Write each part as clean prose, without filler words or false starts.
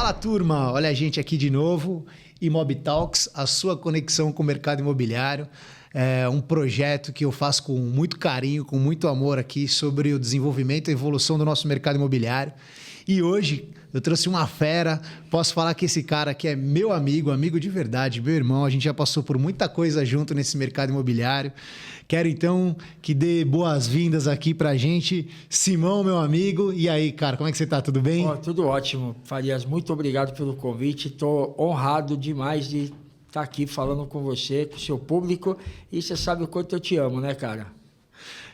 Fala, turma! Olha a gente aqui de novo, Imob Talks, a sua conexão com o mercado imobiliário. É um projeto que eu faço com muito carinho, com muito amor aqui sobre o desenvolvimento e evolução do nosso mercado imobiliário. E hoje eu trouxe uma fera, posso falar que esse cara aqui é meu amigo, amigo de verdade, meu irmão. A gente já passou por muita coisa junto nesse mercado imobiliário. Quero então que dê boas-vindas aqui pra gente. Simão, meu amigo. E aí, cara, como é que você tá? Tudo bem? Tudo ótimo, Farias. Muito obrigado pelo convite. Estou honrado demais de estar aqui falando com você, com o seu público. E você sabe o quanto eu te amo, né, cara?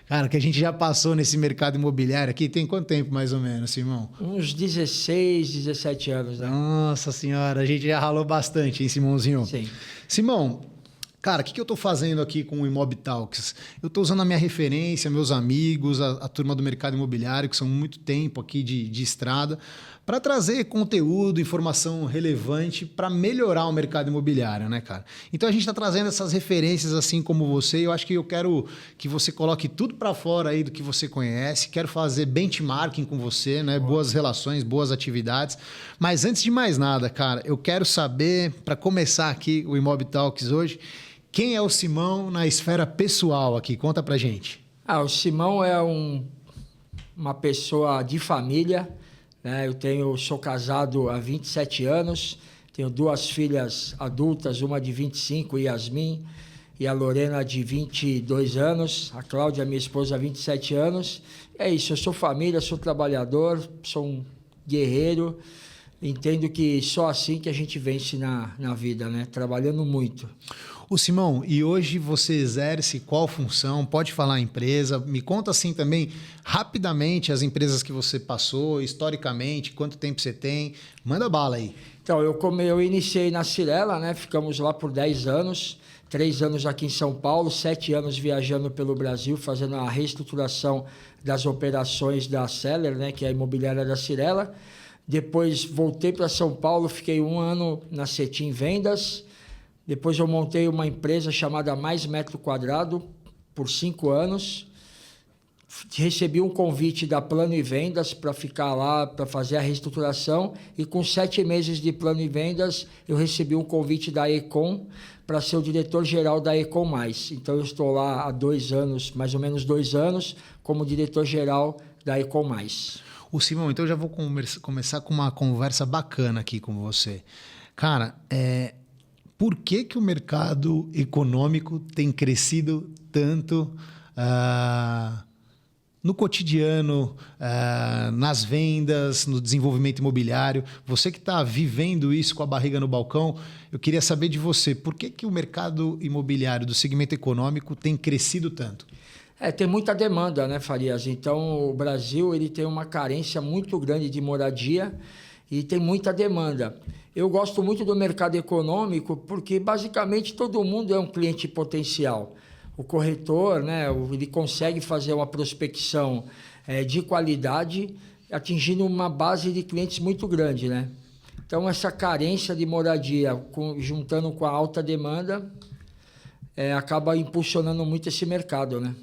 Cara, que a gente já passou nesse mercado imobiliário aqui, tem quanto tempo mais ou menos, Simão? Uns 16, 17 anos, né? Nossa senhora, a gente já ralou bastante, hein, Simãozinho? Sim. Simão, cara, o que eu estou fazendo aqui com o Imob Talks? Eu estou usando a minha referência, meus amigos, a turma do mercado imobiliário, que são muito tempo aqui de estrada, para trazer conteúdo, informação relevante para melhorar o mercado imobiliário, né, cara? Então a gente está trazendo essas referências assim como você. Eu acho que eu quero que você coloque tudo para fora aí do que você conhece. Quero fazer benchmarking com você, né? Boas relações, boas atividades. Mas antes de mais nada, cara, eu quero saber, para começar aqui o Imob Talks hoje, quem é o Simão na esfera pessoal aqui? Conta pra gente. O Simão é uma pessoa de família, né? Sou casado há 27 anos, tenho duas filhas adultas, uma de 25, Yasmin, e a Lorena de 22 anos, a Cláudia, minha esposa, 27 anos. É isso, eu sou família, sou trabalhador, sou um guerreiro, entendo que só assim que a gente vence na vida, né? Trabalhando muito. Ô Simão, e hoje você exerce qual função? Pode falar a empresa? Me conta assim também, rapidamente, as empresas que você passou, historicamente, quanto tempo você tem? Manda bala aí. Então, eu iniciei na Cyrela, né? Ficamos lá por 10 anos, 3 anos aqui em São Paulo, 7 anos viajando pelo Brasil, fazendo a reestruturação das operações da Seller, né? Que é a imobiliária da Cyrela. Depois voltei para São Paulo, fiquei 1 ano na Cetim Vendas. Depois eu montei uma empresa chamada Mais Metro Quadrado por 5 anos. Recebi um convite da Plano e Vendas para ficar lá, para fazer a reestruturação. E com 7 meses de Plano e Vendas, eu recebi um convite da Econ para ser o diretor-geral da Econ Mais. Então eu estou lá há 2 anos, mais ou menos 2 anos, como diretor-geral da Econ Mais. Ô Simão, então eu já vou começar com uma conversa bacana aqui com você. Cara, por que o mercado econômico tem crescido tanto no cotidiano, nas vendas, no desenvolvimento imobiliário? Você que está vivendo isso com a barriga no balcão, eu queria saber de você, por que o mercado imobiliário do segmento econômico tem crescido tanto? Tem muita demanda, né, Farias? Então, o Brasil ele tem uma carência muito grande de moradia e tem muita demanda. Eu gosto muito do mercado econômico porque, basicamente, todo mundo é um cliente potencial. O corretor, né, ele consegue fazer uma prospecção de qualidade, atingindo uma base de clientes muito grande, né? Então, essa carência de moradia, juntando com a alta demanda, acaba impulsionando muito esse mercado, né?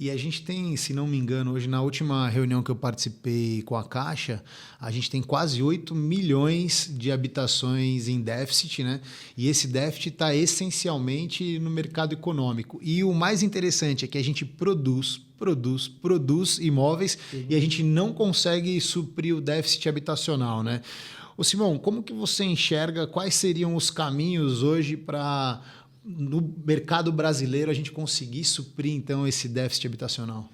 E a gente tem, se não me engano, hoje na última reunião que eu participei com a Caixa, a gente tem quase 8 milhões de habitações em déficit, né? E esse déficit está essencialmente no mercado econômico. E o mais interessante é que a gente produz imóveis e a gente não consegue suprir o déficit habitacional, né? Ô Simão, como que você enxerga quais seriam os caminhos hoje para no mercado brasileiro a gente conseguir suprir, então, esse déficit habitacional?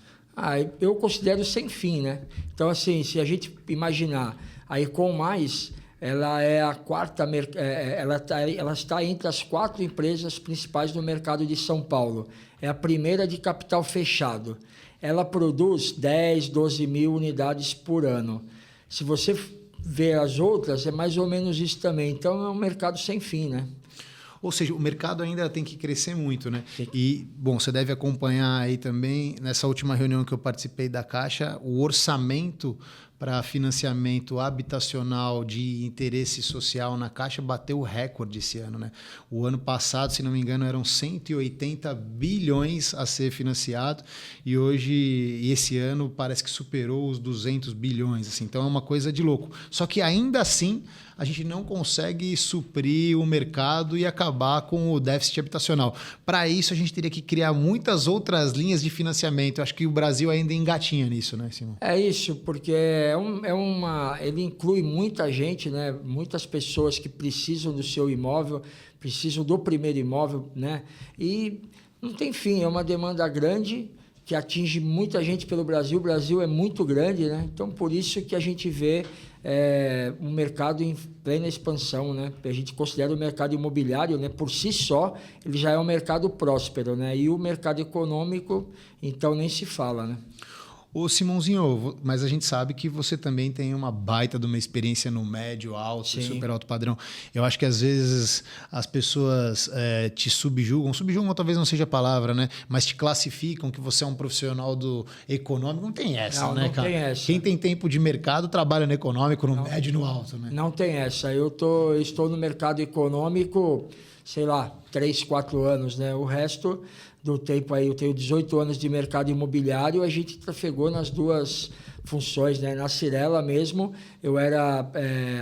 Eu considero sem fim, né? Então, assim, se a gente imaginar a Econ Mais, ela é a quarta, ela está entre as 4 empresas principais do mercado de São Paulo. É a primeira de capital fechado. Ela produz 10, 12 mil unidades por ano. Se você ver as outras, é mais ou menos isso também. Então, é um mercado sem fim, né? Ou seja, o mercado ainda tem que crescer muito, né? E, bom, você deve acompanhar aí também, nessa última reunião que eu participei da Caixa, o orçamento para financiamento habitacional de interesse social na Caixa bateu o recorde esse ano, né? O ano passado, se não me engano, eram 180 bilhões a ser financiado e esse ano parece que superou os 200 bilhões. Assim. Então é uma coisa de louco. Só que ainda assim a gente não consegue suprir o mercado e acabar com o déficit habitacional. Para isso, a gente teria que criar muitas outras linhas de financiamento. Eu acho que o Brasil ainda engatinha nisso, né, Simão? É isso, porque ele inclui muita gente, né? Muitas pessoas que precisam do seu imóvel, precisam do primeiro imóvel, né? E não tem fim, é uma demanda grande que atinge muita gente pelo Brasil. O Brasil é muito grande, né? Então, por isso que a gente vê um mercado em plena expansão, né? A gente considera o mercado imobiliário, né? Por si só, ele já é um mercado próspero, né? E o mercado econômico, então, nem se fala, né? Ô Simãozinho, mas a gente sabe que você também tem uma baita de uma experiência no médio, alto, Sim. super alto padrão. Eu acho que às vezes as pessoas te subjugam talvez não seja a palavra, né? Mas te classificam que você é um profissional do econômico. Não tem essa, Não, né, não cara? tem essa. Quem tem tempo de mercado trabalha no econômico, no médio e no alto, né? Não tem essa. Eu estou no mercado econômico, sei lá, 3, 4 anos, né? O resto do tempo aí, eu tenho 18 anos de mercado imobiliário, a gente trafegou nas duas funções, né? Na Cyrela mesmo,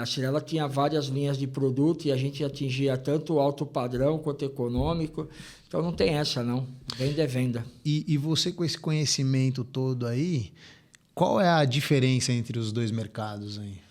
a Cyrela tinha várias linhas de produto e a gente atingia tanto o alto padrão quanto o econômico, então não tem essa não, venda é venda. E você com esse conhecimento todo aí, qual é a diferença entre os dois mercados aí?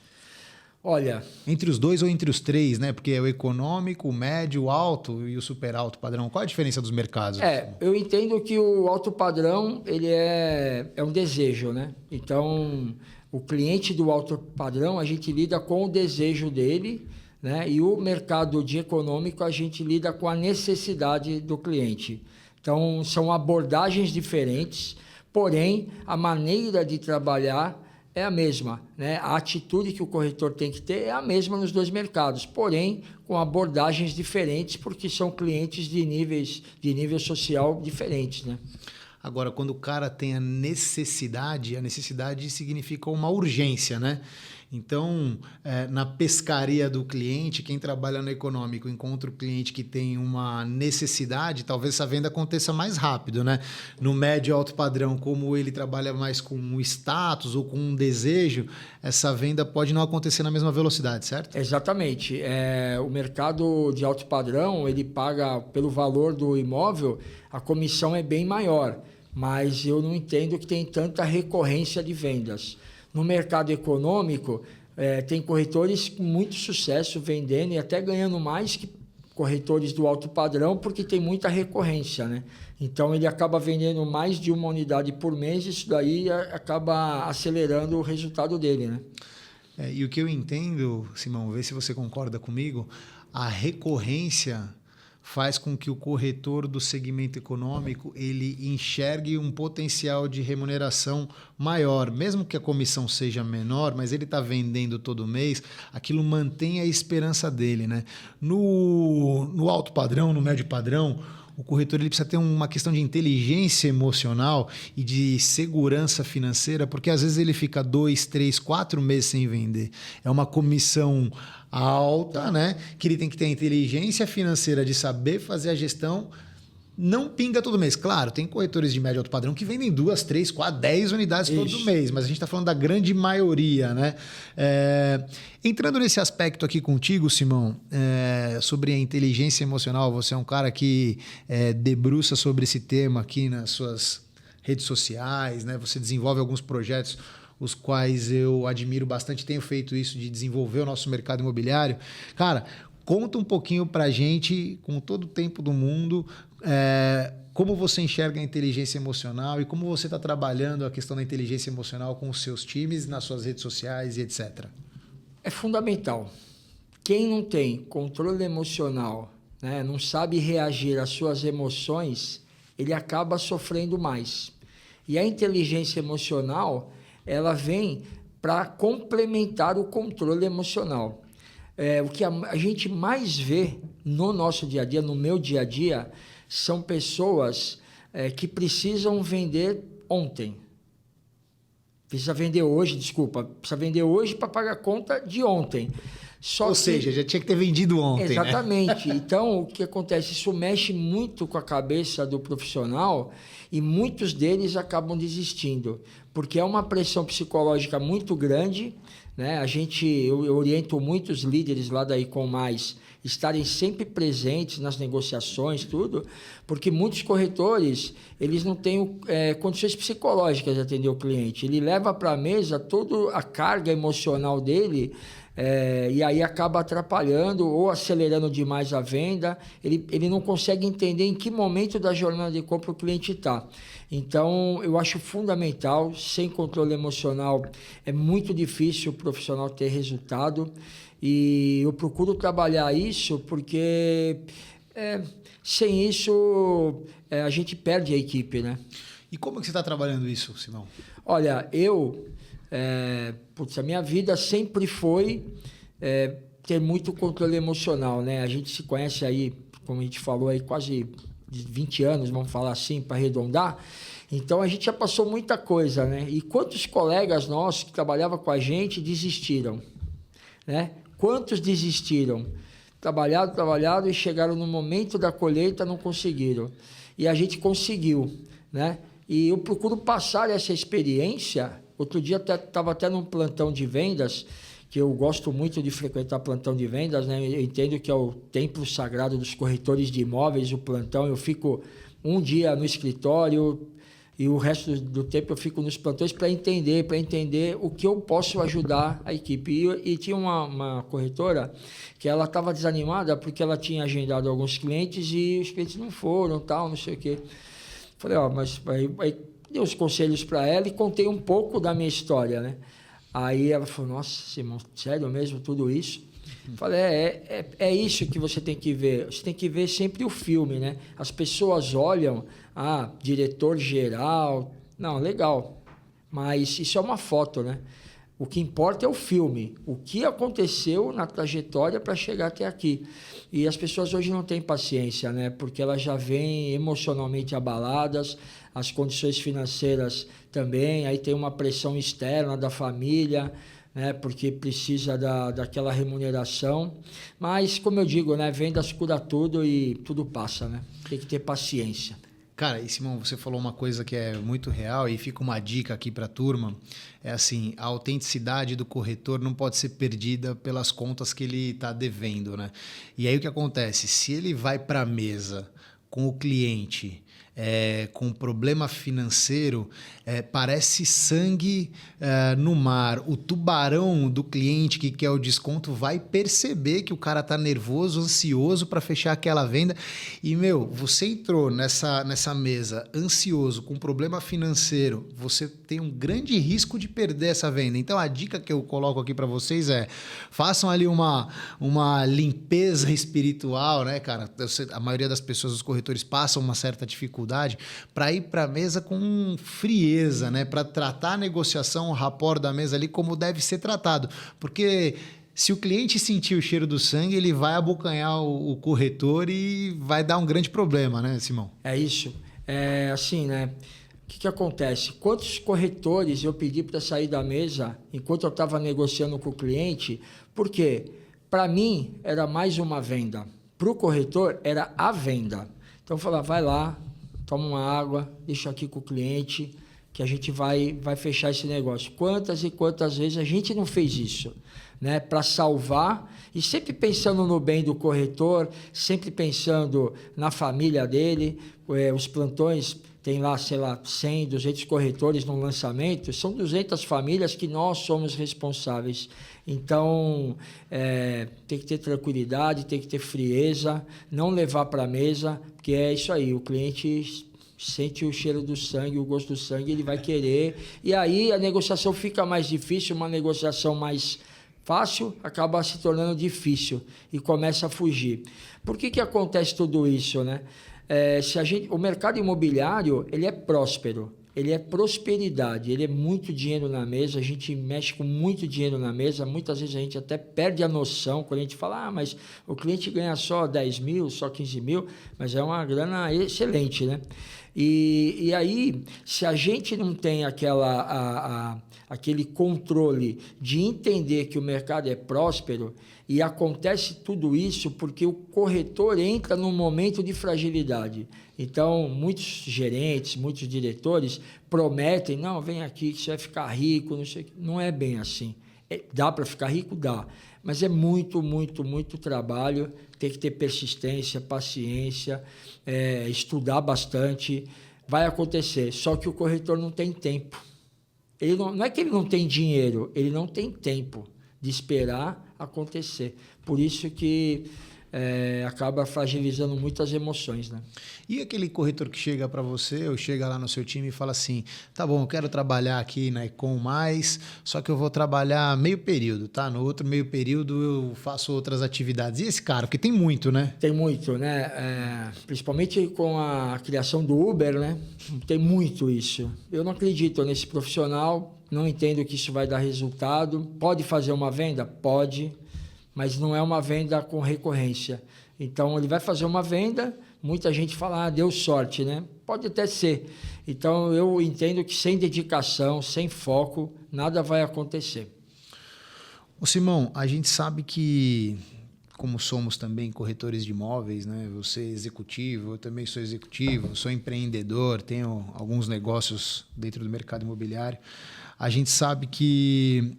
Olha... Entre os dois ou entre os três, né? Porque é o econômico, o médio, o alto e o super alto padrão. Qual a diferença dos mercados? Eu entendo que o alto padrão ele é um desejo, né? Então, o cliente do alto padrão, a gente lida com o desejo dele, né? E o mercado de econômico, a gente lida com a necessidade do cliente. Então, são abordagens diferentes, porém, a maneira de trabalhar é a mesma, né? A atitude que o corretor tem que ter é a mesma nos dois mercados, porém com abordagens diferentes, porque são clientes de nível social diferentes, né? Agora, quando o cara tem a necessidade significa uma urgência, né? Então, na pescaria do cliente, quem trabalha no econômico encontra o cliente que tem uma necessidade, talvez essa venda aconteça mais rápido, né? No médio e alto padrão, como ele trabalha mais com um status ou com um desejo, essa venda pode não acontecer na mesma velocidade, certo? Exatamente. O mercado de alto padrão, ele paga pelo valor do imóvel, a comissão é bem maior, mas eu não entendo que tem tanta recorrência de vendas. No mercado econômico, tem corretores com muito sucesso vendendo e até ganhando mais que corretores do alto padrão, porque tem muita recorrência, né? Então, ele acaba vendendo mais de uma unidade por mês e isso daí acaba acelerando o resultado dele, né? E o que eu entendo, Simão, vê se você concorda comigo, a recorrência faz com que o corretor do segmento econômico ele enxergue um potencial de remuneração maior, mesmo que a comissão seja menor, mas ele está vendendo todo mês, aquilo mantém a esperança dele, né? No alto padrão, no médio padrão, o corretor ele precisa ter uma questão de inteligência emocional e de segurança financeira, porque às vezes ele fica 2, 3, 4 meses sem vender. É uma comissão alta, né? Que ele tem que ter a inteligência financeira de saber fazer a gestão. Não pinga todo mês. Claro, tem corretores de médio e alto padrão que vendem 2, 3, 4, 10 unidades todo mês, mas a gente está falando da grande maioria, né? Entrando nesse aspecto aqui contigo, Simão, sobre a inteligência emocional, você é um cara que debruça sobre esse tema aqui nas suas redes sociais, né? Você desenvolve alguns projetos os quais eu admiro bastante, tenho feito isso de desenvolver o nosso mercado imobiliário. Cara, conta um pouquinho pra gente, com todo o tempo do mundo, como você enxerga a inteligência emocional e como você está trabalhando a questão da inteligência emocional com os seus times, nas suas redes sociais e etc. É fundamental. Quem não tem controle emocional, né, não sabe reagir às suas emoções, ele acaba sofrendo mais. E a inteligência emocional, ela vem para complementar o controle emocional. O que a gente mais vê no nosso dia a dia, no meu dia a dia, são pessoas que precisam vender ontem. precisa vender hoje, precisa vender hoje para pagar a conta de ontem. Ou seja, já tinha que ter vendido ontem, exatamente. Né? Então, o que acontece? Isso mexe muito com a cabeça do profissional e muitos deles acabam desistindo, porque é uma pressão psicológica muito grande, né? Eu oriento muitos líderes lá da Icom Mais estarem sempre presentes nas negociações, tudo, porque muitos corretores, eles não têm condições psicológicas de atender o cliente. Ele leva para a mesa toda a carga emocional dele, e aí acaba atrapalhando ou acelerando demais a venda. Ele não consegue entender em que momento da jornada de compra o cliente está. Então, eu acho fundamental, sem controle emocional, é muito difícil o profissional ter resultado. E eu procuro trabalhar isso porque sem isso a gente perde a equipe, né? E como que você está trabalhando isso, Simão? Olha, a minha vida sempre foi ter muito controle emocional, né? A gente se conhece aí, como a gente falou, aí quase 20 anos, vamos falar assim, para arredondar. Então, a gente já passou muita coisa, né? E quantos colegas nossos que trabalhavam com a gente desistiram, né? Quantos desistiram? Trabalharam e chegaram no momento da colheita, não conseguiram. E a gente conseguiu, né? E eu procuro passar essa experiência. Outro dia estava até num plantão de vendas, que eu gosto muito de frequentar plantão de vendas, né? Eu entendo que é o templo sagrado dos corretores de imóveis, o plantão. Eu fico um dia no escritório e o resto do tempo eu fico nos plantões para entender o que eu posso ajudar a equipe. E tinha uma corretora que ela estava desanimada porque ela tinha agendado alguns clientes e os clientes não foram, tal, não sei o quê. Falei, mas aí dei os conselhos para ela e contei um pouco da minha história, né? Aí ela falou, nossa, Simão, sério mesmo tudo isso? Falei, é isso que você tem que ver. Você tem que ver sempre o filme, né? As pessoas olham, diretor geral. Não, legal. Mas isso é uma foto, né? O que importa é o filme. O que aconteceu na trajetória para chegar até aqui. E as pessoas hoje não têm paciência, né? Porque elas já vêm emocionalmente abaladas, as condições financeiras também, aí tem uma pressão externa da família, né, porque precisa daquela remuneração. Mas, como eu digo, né, vendas cura tudo e tudo passa, né? Tem que ter paciência. Cara, e Simão, você falou uma coisa que é muito real e fica uma dica aqui para a turma. É assim, a autenticidade do corretor não pode ser perdida pelas contas que ele está devendo, né? E aí o que acontece? Se ele vai para a mesa com o cliente com problema financeiro, parece sangue no mar. O tubarão do cliente que quer o desconto vai perceber que o cara tá nervoso, ansioso para fechar aquela venda. E, você entrou nessa mesa ansioso, com problema financeiro, você tem um grande risco de perder essa venda. Então, a dica que eu coloco aqui para vocês façam ali uma limpeza espiritual, né, cara? A maioria das pessoas, os corretores, passam uma certa dificuldade para ir para a mesa com frieza, né? Para tratar a negociação, o rapport da mesa ali como deve ser tratado. Porque se o cliente sentir o cheiro do sangue, ele vai abocanhar o corretor e vai dar um grande problema, né, Simão? É isso. É assim, né? O que acontece? Quantos corretores eu pedi para sair da mesa enquanto eu estava negociando com o cliente? Porque para mim era mais uma venda. Para o corretor era a venda. Então eu falava, vai lá, toma uma água, deixa aqui com o cliente, que a gente vai fechar esse negócio. Quantas e quantas vezes a gente não fez isso, né? Para salvar, e sempre pensando no bem do corretor, sempre pensando na família dele. Os plantões, tem lá, 100, 200 corretores no lançamento, são 200 famílias que nós somos responsáveis. Então, tem que ter tranquilidade, tem que ter frieza, não levar para a mesa, porque é isso aí, o cliente sente o cheiro do sangue, o gosto do sangue, ele vai querer, e aí a negociação fica mais difícil, uma negociação mais fácil acaba se tornando difícil e começa a fugir. Por que acontece tudo isso, né? O mercado imobiliário, ele é próspero, ele é prosperidade, ele é muito dinheiro na mesa, a gente mexe com muito dinheiro na mesa, muitas vezes a gente até perde a noção quando a gente fala, mas o cliente ganha só 10 mil, só 15 mil, mas é uma grana excelente, né? E aí, se a gente não tem aquele controle de entender que o mercado é próspero, e acontece tudo isso porque o corretor entra num momento de fragilidade. Então, muitos gerentes, muitos diretores prometem, não, vem aqui que você vai ficar rico, não sei o quê. Não é bem assim. Dá para ficar rico? Dá. Mas é muito, muito, muito trabalho, tem que ter persistência, paciência, estudar bastante, vai acontecer. Só que o corretor não tem tempo. Ele não é que ele não tem dinheiro, ele não tem tempo de esperar acontecer. Por isso que acaba fragilizando muito as emoções, né? E aquele corretor que chega para você ou chega lá no seu time e fala assim, tá bom, eu quero trabalhar aqui na Econ+, só que eu vou trabalhar meio período, tá? No outro meio período eu faço outras atividades. E esse cara? Porque tem muito, né? Tem muito, né? Principalmente com a criação do Uber, né? Tem muito isso. Eu não acredito nesse profissional, não entendo que isso vai dar resultado. Pode fazer uma venda? Pode, mas não é uma venda com recorrência. Então, ele vai fazer uma venda, muita gente fala, deu sorte, né? Pode até ser. Então, eu entendo que sem dedicação, sem foco, nada vai acontecer. Ô Simão, a gente sabe que, como somos também corretores de imóveis, né? Você é executivo, eu também sou executivo, sou empreendedor, tenho alguns negócios dentro do mercado imobiliário. A gente sabe que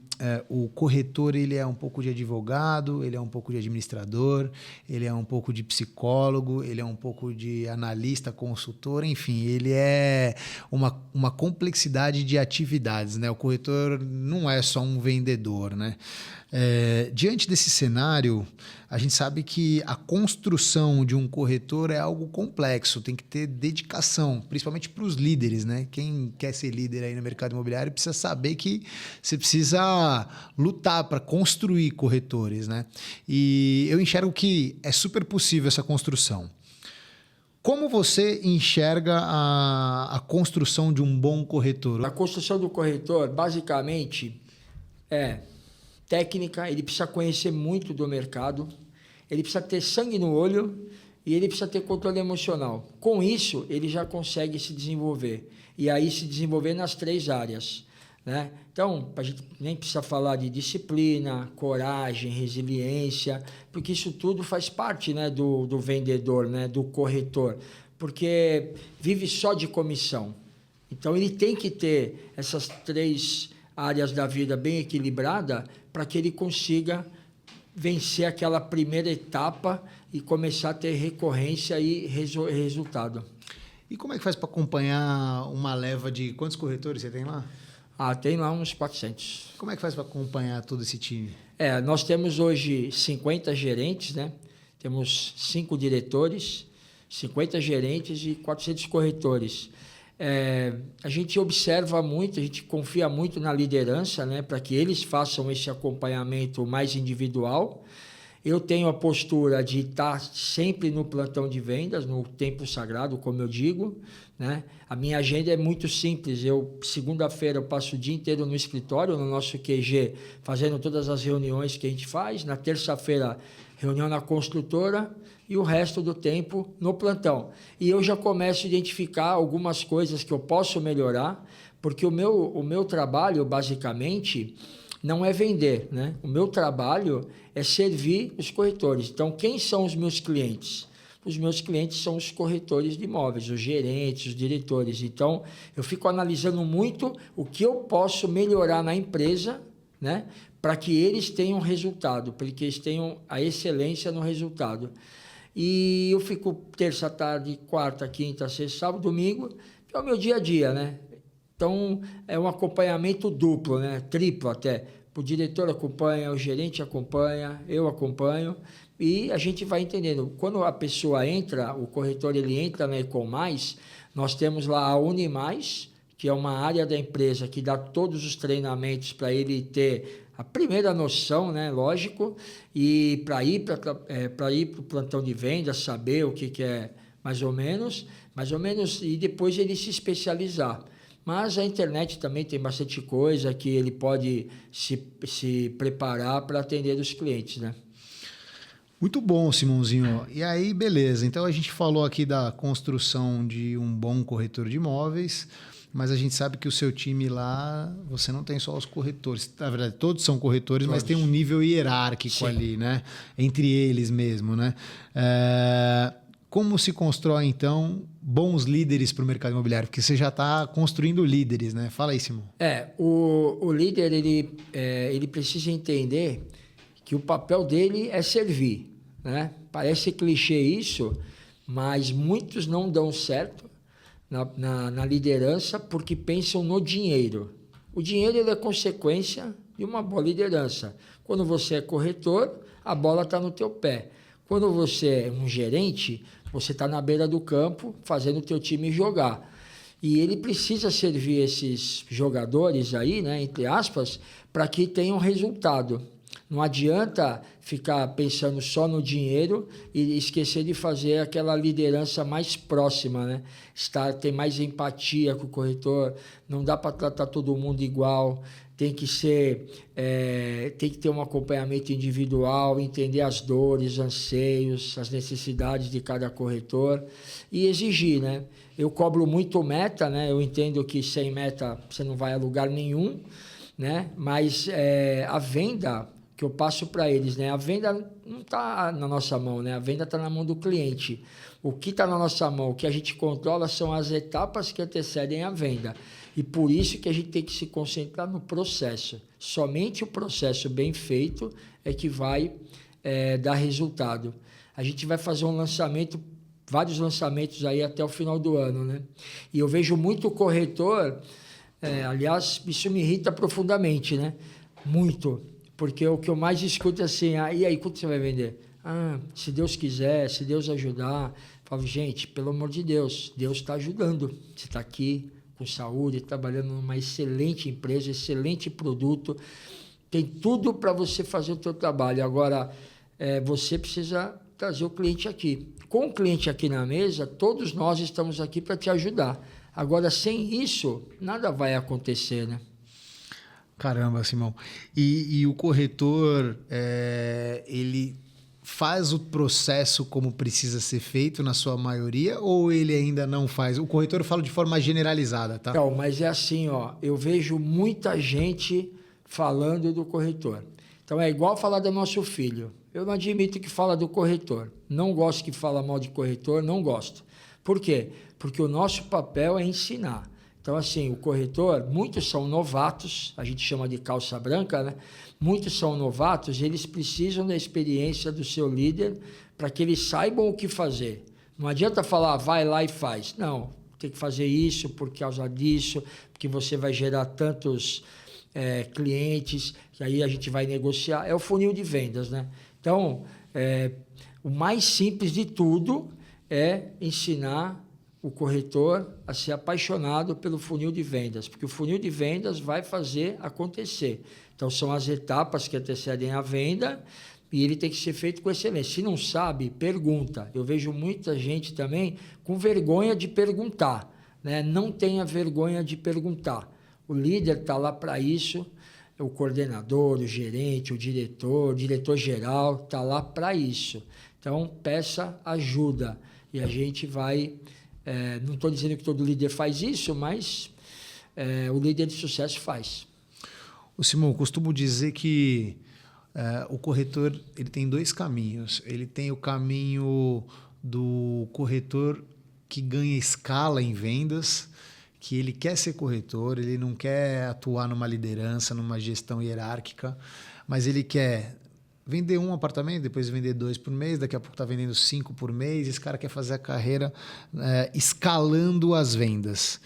o corretor ele é um pouco de advogado, ele é um pouco de administrador, ele é um pouco de psicólogo, ele é um pouco de analista, consultor, enfim, ele é uma complexidade de atividades, né? O corretor não é só um vendedor, né? Diante desse cenário, a gente sabe que a construção de um corretor é algo complexo, tem que ter dedicação, principalmente para os líderes, né? Quem quer ser líder aí no mercado imobiliário precisa saber que você precisa lutar para construir corretores, né? E eu enxergo que é super possível essa construção. Como você enxerga a construção de um bom corretor? A construção do corretor, basicamente, é técnica, ele precisa conhecer muito do mercado, ele precisa ter sangue no olho e ele precisa ter controle emocional. Com isso, ele já consegue se desenvolver. E aí se desenvolver nas 3 áreas, né? Então, a gente nem precisa falar de disciplina, coragem, resiliência, porque isso tudo faz parte, né, do vendedor, né, do corretor, porque vive só de comissão. Então, ele tem que ter essas 3 áreas da vida bem equilibrada para que ele consiga vencer aquela primeira etapa e começar a ter recorrência e resultado. E como é que faz para acompanhar uma leva de... Quantos corretores você tem lá? Tem lá uns 400. Como é que faz para acompanhar todo esse time? Nós temos hoje 50 gerentes, né? Temos 5 diretores, 50 gerentes e 400 corretores. A gente observa muito, a gente confia muito na liderança, né? Para que eles façam esse acompanhamento mais individual. Eu tenho a postura de estar sempre no plantão de vendas, no tempo sagrado, como eu digo, né? A minha agenda é muito simples. Segunda-feira, eu passo o dia inteiro no escritório, no nosso QG, fazendo todas as reuniões que a gente faz. Na terça-feira, reunião na construtora e o resto do tempo no plantão. E eu já começo a identificar algumas coisas que eu posso melhorar, porque o meu trabalho, basicamente, não é vender, né? O meu trabalho é servir os corretores. Então, quem são os meus clientes? Os meus clientes são os corretores de imóveis, os gerentes, os diretores. Então, eu fico analisando muito o que eu posso melhorar na empresa, né? Para que eles tenham resultado, para que eles tenham a excelência no resultado. E eu fico terça, tarde, quarta, quinta, sexta, sábado, domingo, que é o meu dia a dia, né? Então, é um acompanhamento duplo, né? Triplo até. O diretor acompanha, o gerente acompanha, eu acompanho e a gente vai entendendo. Quando a pessoa entra, o corretor ele entra na Econ+, nós temos lá a Unimais, que é uma área da empresa que dá todos os treinamentos para ele ter a primeira noção, né? Lógico, e para ir para o plantão de vendas, saber o que é mais ou menos, e depois ele se especializar. Mas a internet também tem bastante coisa que ele pode se preparar para atender os clientes, né? Muito bom, Simãozinho. E aí, beleza. Então a gente falou aqui da construção de um bom corretor de imóveis, mas a gente sabe que o seu time lá, você não tem só os corretores. Na verdade, todos são corretores, mas tem um nível hierárquico Sim. ali, né? Entre eles mesmo, né? Como se constrói, então, bons líderes para o mercado imobiliário? Porque você já está construindo líderes, né? Fala aí, Simão. O líder, ele precisa entender que o papel dele é servir, né? Parece clichê isso, mas muitos não dão certo na liderança porque pensam no dinheiro. O dinheiro ele é consequência de uma boa liderança. Quando você é corretor, a bola está no teu pé. Quando você é um gerente, você está na beira do campo fazendo o teu time jogar. E ele precisa servir esses jogadores aí, né, entre aspas, para que tenham resultado. Não adianta ficar pensando só no dinheiro e esquecer de fazer aquela liderança mais próxima, né? Ter mais empatia com o corretor, não dá para tratar todo mundo igual, tem que ter um acompanhamento individual, entender as dores, anseios, as necessidades de cada corretor e exigir, né? Eu cobro muito meta, né? Eu entendo que sem meta você não vai a lugar nenhum, né? Mas a venda que eu passo para eles, né? A venda não está na nossa mão, né? A venda está na mão do cliente. O que está na nossa mão, o que a gente controla são as etapas que antecedem a venda. E por isso que a gente tem que se concentrar no processo. Somente o processo bem feito é que vai dar resultado. A gente vai fazer um lançamento, vários lançamentos aí até o final do ano, né? E eu vejo muito corretor, aliás, isso me irrita profundamente, né? Muito. Porque o que eu mais escuto é assim, e aí, quanto você vai vender? Se Deus quiser, se Deus ajudar. Eu falo, gente, pelo amor de Deus, Deus está ajudando. Você está aqui com saúde, trabalhando numa excelente empresa, excelente produto. Tem tudo para você fazer o seu trabalho. Agora, você precisa trazer o cliente aqui. Com o cliente aqui na mesa, todos nós estamos aqui para te ajudar. Agora, sem isso, nada vai acontecer, né? Caramba, Simão. E o corretor, ele faz o processo como precisa ser feito na sua maioria ou ele ainda não faz? O corretor eu falo de forma generalizada, tá? Não, mas é assim, ó, eu vejo muita gente falando do corretor. Então é igual falar do nosso filho. Eu não admito que fala do corretor. Não gosto que fala mal de corretor, não gosto. Por quê? Porque o nosso papel é ensinar. Então, assim, o corretor, muitos são novatos, a gente chama de calça branca, né? Muitos são novatos, eles precisam da experiência do seu líder para que eles saibam o que fazer. Não adianta falar, vai lá e faz. Não, tem que fazer isso por causa disso, porque você vai gerar tantos clientes, que aí a gente vai negociar. É o funil de vendas, né? Então, o mais simples de tudo é ensinar o corretor a ser apaixonado pelo funil de vendas, porque o funil de vendas vai fazer acontecer. Então, são as etapas que antecedem a venda e ele tem que ser feito com excelência. Se não sabe, pergunta. Eu vejo muita gente também com vergonha de perguntar, né? Não tenha vergonha de perguntar. O líder está lá para isso, o coordenador, o gerente, o diretor-geral está lá para isso. Então, peça ajuda e a gente vai... não estou dizendo que todo líder faz isso, mas o líder de sucesso faz. O Simão, eu costumo dizer que o corretor ele tem dois caminhos. Ele tem o caminho do corretor que ganha escala em vendas, que ele quer ser corretor, ele não quer atuar numa liderança, numa gestão hierárquica, mas ele quer vender um apartamento, depois vender 2 por mês, daqui a pouco está vendendo 5 por mês. Esse cara quer fazer a carreira escalando as vendas.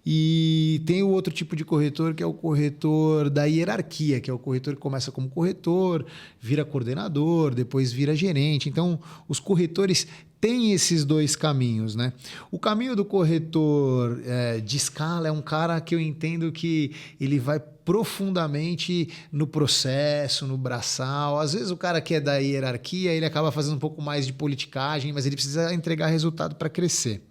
E tem o outro tipo de corretor, que é o corretor da hierarquia, que é o corretor que começa como corretor, vira coordenador, depois vira gerente. Então, os corretores têm esses dois caminhos, né? O caminho do corretor de escala é um cara que eu entendo que ele vai profundamente no processo, no braçal. Às vezes o cara que é da hierarquia, ele acaba fazendo um pouco mais de politicagem, mas ele precisa entregar resultado para crescer.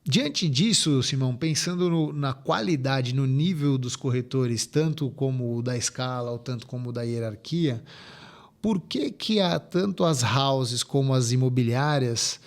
Diante disso, Simão, pensando na qualidade, no nível dos corretores, tanto como o da escala ou tanto como o da hierarquia, Por que tanto as houses como as imobiliárias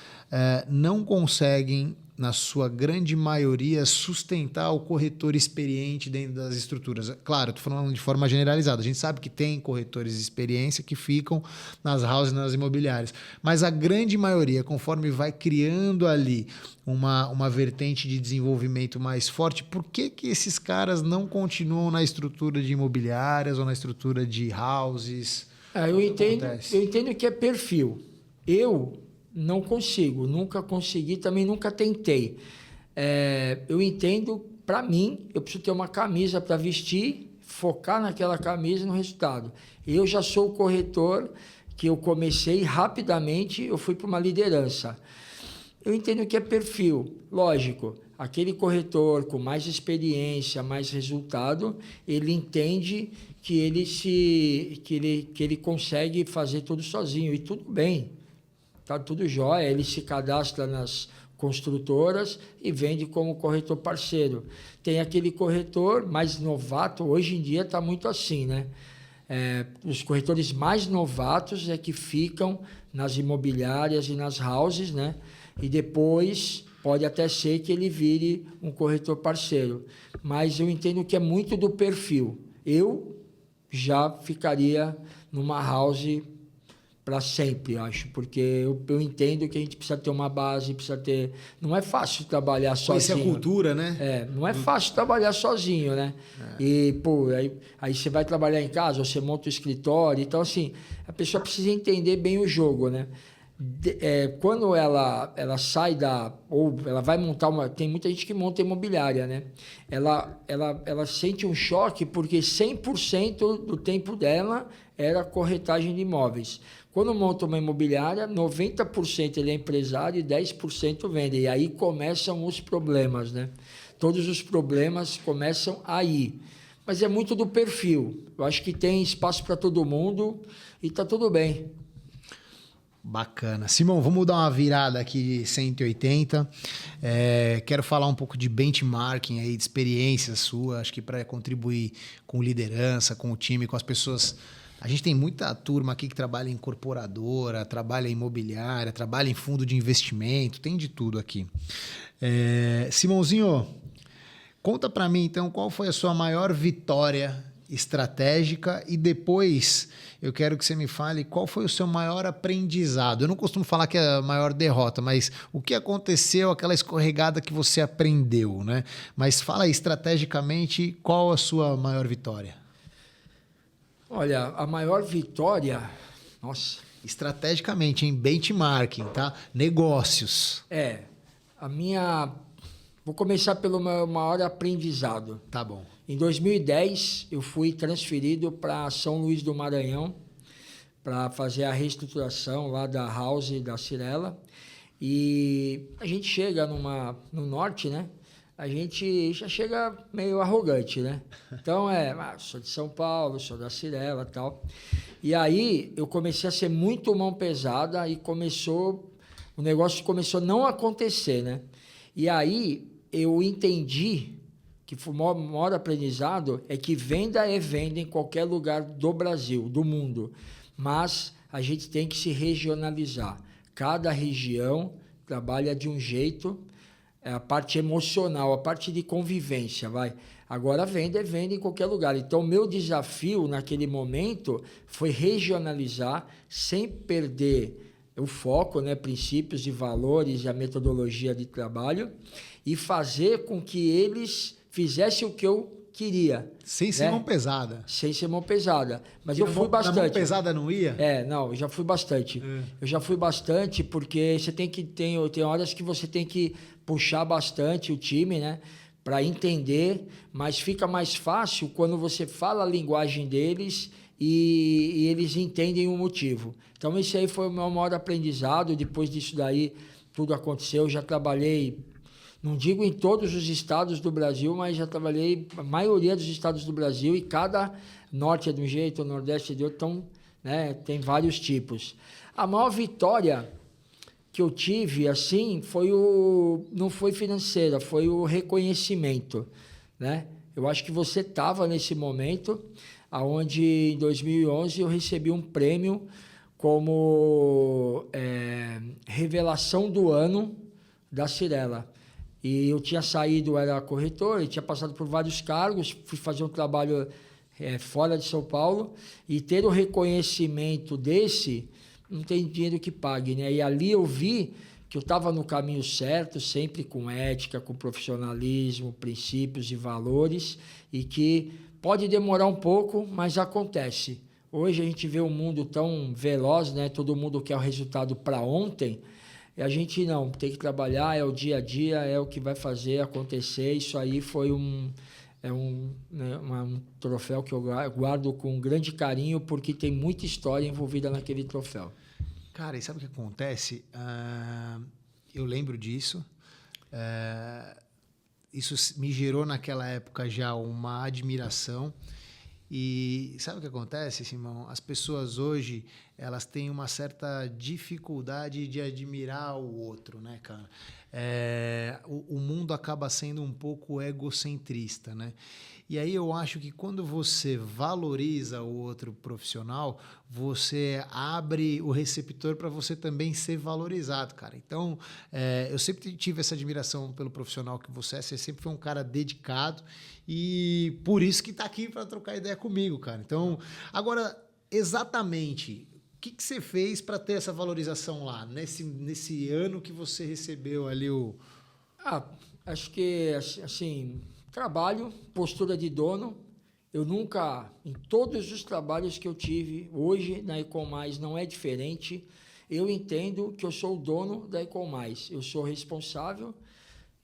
não conseguem, na sua grande maioria, sustentar o corretor experiente dentro das estruturas? Claro, estou falando de forma generalizada. A gente sabe que tem corretores de experiência que ficam nas houses e nas imobiliárias. Mas a grande maioria, conforme vai criando ali uma vertente de desenvolvimento mais forte, por que esses caras não continuam na estrutura de imobiliárias ou na estrutura de houses? Eu entendo que é perfil. Eu não consigo, nunca consegui, também nunca tentei. Eu entendo, para mim, eu preciso ter uma camisa para vestir, focar naquela camisa e no resultado. Eu já sou o corretor que eu comecei rapidamente, eu fui para uma liderança. Eu entendo que é perfil, lógico. Aquele corretor com mais experiência, mais resultado, ele entende que ele consegue fazer tudo sozinho, e tudo bem. Tá tudo jóia, ele se cadastra nas construtoras e vende como corretor parceiro. Tem aquele corretor mais novato, hoje em dia está muito assim, né? Os corretores mais novatos é que ficam nas imobiliárias e nas houses, né? E depois pode até ser que ele vire um corretor parceiro. Mas eu entendo que é muito do perfil. Eu já ficaria numa house para sempre, acho, porque eu entendo que a gente precisa ter uma base, precisa ter... Não é fácil trabalhar sozinho. Essa é a cultura, né? Não é fácil trabalhar sozinho, né? E, pô, aí você vai trabalhar em casa, ou você monta o escritório, então, assim, a pessoa precisa entender bem o jogo, né? Quando ela sai ou ela vai montar tem muita gente que monta imobiliária, né? Ela sente um choque porque 100% do tempo dela era corretagem de imóveis. Quando monta uma imobiliária, 90% ele é empresário e 10% vende. E aí começam os problemas, né? Todos os problemas começam aí. Mas é muito do perfil. Eu acho que tem espaço para todo mundo e está tudo bem. Bacana. Simão, vamos dar uma virada aqui de 180. Quero falar um pouco de benchmarking aí, de experiência sua, acho que para contribuir com liderança, com o time, com as pessoas. A gente tem muita turma aqui que trabalha em incorporadora, trabalha em imobiliária, trabalha em fundo de investimento, tem de tudo aqui. Simãozinho, conta para mim então qual foi a sua maior vitória estratégica e depois eu quero que você me fale qual foi o seu maior aprendizado. Eu não costumo falar que é a maior derrota, mas o que aconteceu, aquela escorregada que você aprendeu, né? Mas fala aí, estrategicamente, qual a sua maior vitória? Olha, a maior vitória... Nossa. Estrategicamente, em benchmarking, tá? Negócios. A minha... Vou começar pelo meu maior aprendizado. Tá bom. Em 2010, eu fui transferido para São Luís do Maranhão para fazer a reestruturação lá da House da Cirela. E a gente chega no norte, né? A gente já chega meio arrogante, né? Então, sou de São Paulo, sou da Cirela e tal. E aí, eu comecei a ser muito mão pesada e o negócio começou a não acontecer, né? E aí, eu entendi que o maior aprendizado é que venda é venda em qualquer lugar do Brasil, do mundo. Mas a gente tem que se regionalizar. Cada região trabalha de um jeito, a parte emocional, a parte de convivência, vai. Agora venda é venda em qualquer lugar. Então, meu desafio naquele momento foi regionalizar sem perder o foco, né, princípios e valores e a metodologia de trabalho e fazer com que eles fizessem o que eu queria. Sem ser mão pesada. Sem ser mão pesada. Mas eu fui bastante. Na mão pesada não ia? Não, eu já fui bastante. Eu já fui bastante porque você tem horas que você tem que puxar bastante o time, né? Para entender, mas fica mais fácil quando você fala a linguagem deles e eles entendem o motivo. Então, esse aí foi o meu maior aprendizado. Depois disso daí, tudo aconteceu. Eu já trabalhei, não digo em todos os estados do Brasil, mas já trabalhei a maioria dos estados do Brasil e cada norte é de um jeito, o nordeste é de outro, então, né, tem vários tipos. A maior vitória que eu tive, assim, não foi financeira, foi o reconhecimento, né? Eu acho que você estava nesse momento, onde em 2011 eu recebi um prêmio como revelação do ano da Cyrela. E eu tinha saído, era corretor, e tinha passado por vários cargos, fui fazer um trabalho fora de São Paulo, e ter o reconhecimento desse, não tem dinheiro que pague, né? E ali eu vi que eu estava no caminho certo, sempre com ética, com profissionalismo, princípios e valores, e que pode demorar um pouco, mas acontece. Hoje a gente vê um mundo tão veloz, né? Todo mundo quer o resultado para ontem, e a gente não, tem que trabalhar, é o dia a dia, é o que vai fazer acontecer. Isso aí foi um troféu que eu guardo com grande carinho, porque tem muita história envolvida naquele troféu. Cara, e sabe o que acontece? Eu lembro disso. Isso me gerou naquela época já uma admiração. E sabe o que acontece, Simão? As pessoas hoje, elas têm uma certa dificuldade de admirar o outro, né, cara? O mundo acaba sendo um pouco egocentrista, né? E aí eu acho que quando você valoriza o outro profissional, você abre o receptor para você também ser valorizado, cara. Então, eu sempre tive essa admiração pelo profissional que você é. Você sempre foi um cara dedicado e por isso que está aqui para trocar ideia comigo, cara. Então, agora, exatamente, o que você fez para ter essa valorização lá, nesse ano que você recebeu ali o... Acho que, assim, trabalho, postura de dono. Eu nunca, em todos os trabalhos que eu tive, hoje na Ecomais não é diferente, eu entendo que eu sou o dono da Ecomais. Eu sou responsável,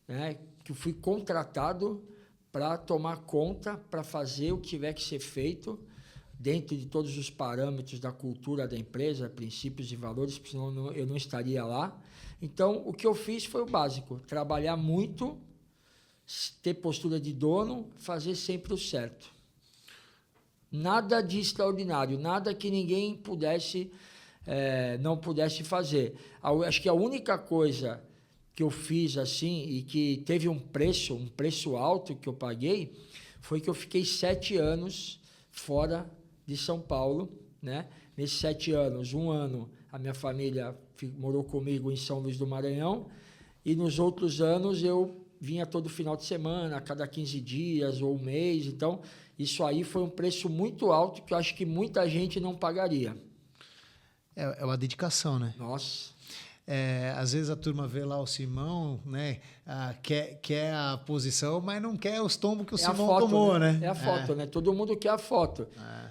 né, que eu fui contratado para tomar conta, para fazer o que tiver que ser feito, dentro de todos os parâmetros da cultura da empresa, princípios e valores, porque senão eu não estaria lá. Então, o que eu fiz foi o básico, trabalhar muito, ter postura de dono, fazer sempre o certo. Nada de extraordinário, nada que ninguém não pudesse fazer. Acho que a única coisa que eu fiz assim e que teve um preço alto que eu paguei, foi que eu fiquei 7 anos fora de São Paulo, né? Nesses 7 anos, 1 ano, a minha família morou comigo em São Luís do Maranhão, e nos outros anos eu vinha todo final de semana, a cada 15 dias ou um mês. Então, isso aí foi um preço muito alto que eu acho que muita gente não pagaria. É uma dedicação, né? Nossa. Às vezes a turma vê lá o Simão, né? Quer a posição, mas não quer os tombos que o Simão foto, tomou, né? É a foto, né? Todo mundo quer a foto.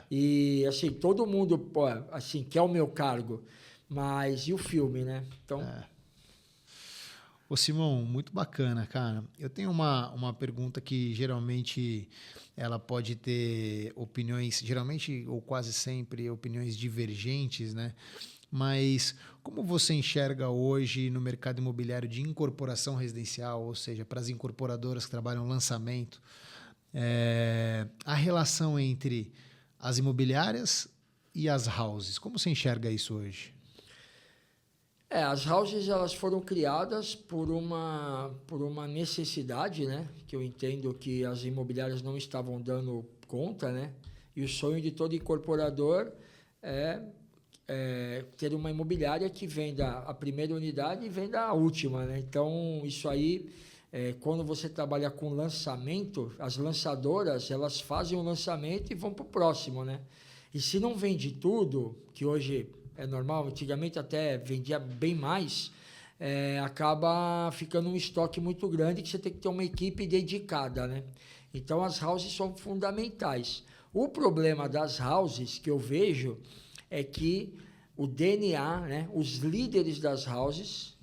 E, assim, todo mundo, assim, quer o meu cargo. Mas e o filme, né? Então... Ô, Simão, muito bacana, cara. Eu tenho uma pergunta que geralmente ela pode ter opiniões, geralmente ou quase sempre, opiniões divergentes, né? Mas como você enxerga hoje no mercado imobiliário de incorporação residencial, ou seja, para as incorporadoras que trabalham lançamento, a relação entre as imobiliárias e as houses? Como você enxerga isso hoje? As houses, elas foram criadas por uma necessidade, né? Que eu entendo que as imobiliárias não estavam dando conta, né? E o sonho de todo incorporador é ter uma imobiliária que venda a primeira unidade e venda a última, né? Então, isso aí, quando você trabalha com lançamento, as lançadoras, elas fazem o lançamento e vão para o próximo, né? E se não vende tudo, que hoje é normal, antigamente até vendia bem mais, acaba ficando um estoque muito grande que você tem que ter uma equipe dedicada, né? Então, as houses são fundamentais. O problema das houses que eu vejo é que o DNA, né, os líderes das houses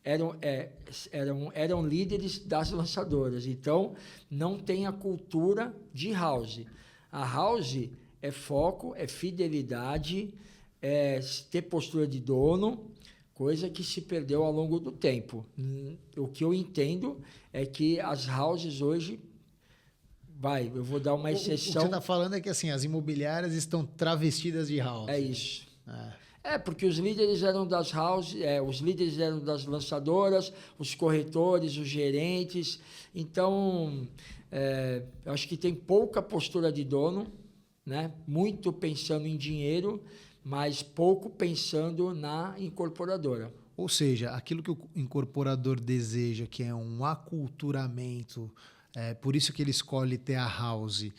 eram líderes das lançadoras. Então, não tem a cultura de house. A house é foco, é fidelidade, é ter postura de dono, coisa que se perdeu ao longo do tempo. O que eu entendo é que as houses hoje... eu vou dar uma exceção. O que você está falando é que assim, as imobiliárias estão travestidas de house. É isso. Porque os líderes eram das houses, os líderes eram das lançadoras, os corretores, os gerentes. Então, Eu acho que tem pouca postura de dono, né? Muito pensando em dinheiro, mas pouco pensando na incorporadora. Ou seja, aquilo que o incorporador deseja, que é um aculturamento, por isso que ele escolhe ter a house,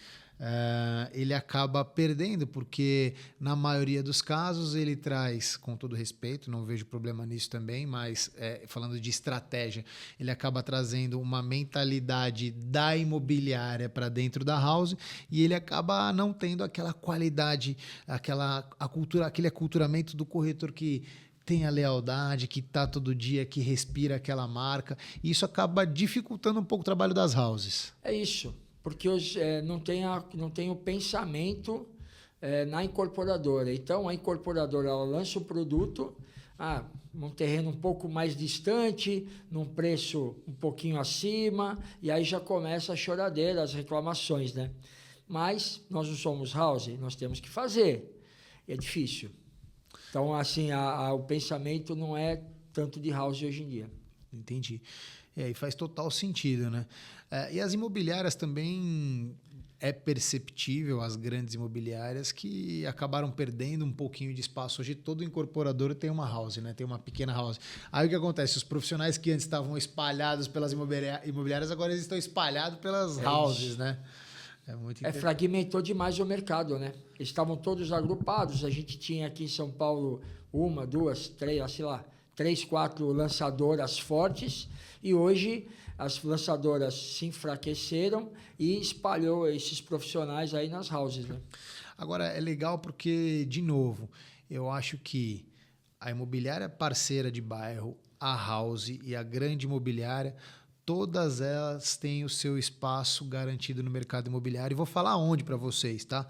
ele acaba perdendo, porque na maioria dos casos ele traz, com todo respeito, não vejo problema nisso também, mas falando de estratégia, ele acaba trazendo uma mentalidade da imobiliária para dentro da house e ele acaba não tendo aquela qualidade, aquele aculturamento do corretor que tem a lealdade, que está todo dia, que respira aquela marca. E isso acaba dificultando um pouco o trabalho das houses. É isso, porque hoje não tem o pensamento na incorporadora. Então, a incorporadora ela lança o produto, num terreno um pouco mais distante, num preço um pouquinho acima, e aí já começa a choradeira, as reclamações, né? Mas nós não somos house, nós temos que fazer. É difícil. Então, assim, o pensamento não é tanto de house hoje em dia. Entendi. E faz total sentido, né? E as imobiliárias também é perceptível, as grandes imobiliárias, que acabaram perdendo um pouquinho de espaço. Hoje todo incorporador tem uma house, né? Tem uma pequena house. Aí o que acontece? Os profissionais que antes estavam espalhados pelas imobiliárias, agora eles estão espalhados pelas houses, né? Fragmentou demais o mercado, né? Eles estavam todos agrupados. A gente tinha aqui em São Paulo 1, 2, 3, sei lá, 3, 4 lançadoras fortes e hoje as lançadoras se enfraqueceram e espalhou esses profissionais aí nas houses, né? Agora, é legal porque, de novo, eu acho que a imobiliária parceira de bairro, a house e a grande imobiliária, todas elas têm o seu espaço garantido no mercado imobiliário. E vou falar onde para vocês, tá?